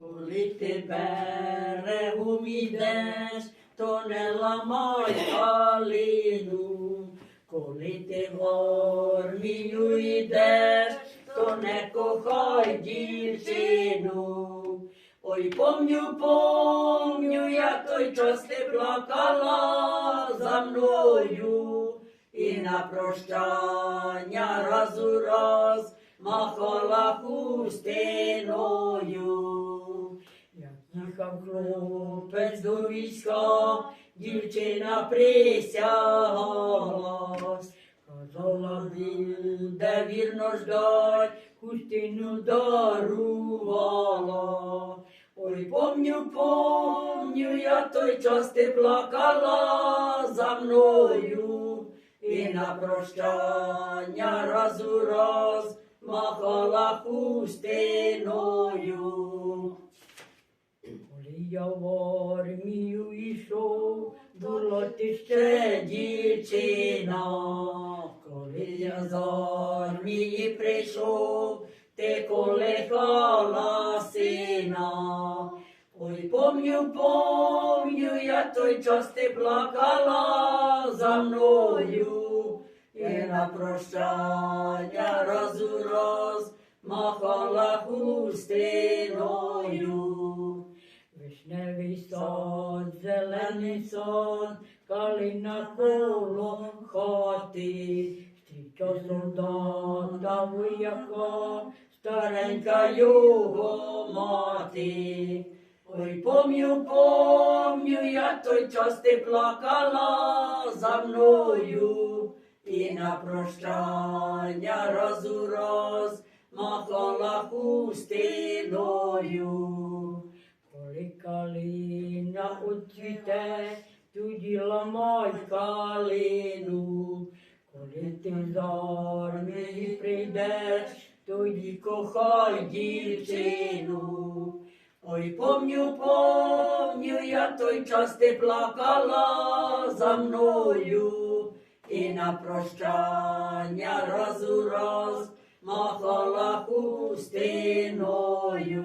Коли ти берегом ідеш, то не ламай калину. Коли ти в армію йдеш, то не кохай дівчину. Ой, помню, як той час ти плакала за мною, і на прощання раз у раз махала хустиною. Як їхав хлопець до війська, дівчина присягалась, казала, буде вірно ждать, хустину дарувала. Ой, помню, я той час ти плакала за мною, і на прощання раз у раз махала хустиною. Коли я в армію йшов, була ти ще дівчина. Коли я з армії прийшов, ти колихала сина. Ой, помню, я той час ти плакала за мною, і на прощання раз у раз махала хустиною. Вишневий сад, зелений сад, калина коло хати, стріча солдата вояка, старенька його мати. Ой, помню, я той час ти плакала за мною, і на прощання раз у раз махала хустиною. Коли калина оцвіте, тоді ламай калину. Коли ти з армії прийдеш, тоді кохай дівчину. Ой, помню, я той час ти плакала за мною, і на прощання раз у раз махала хустиною.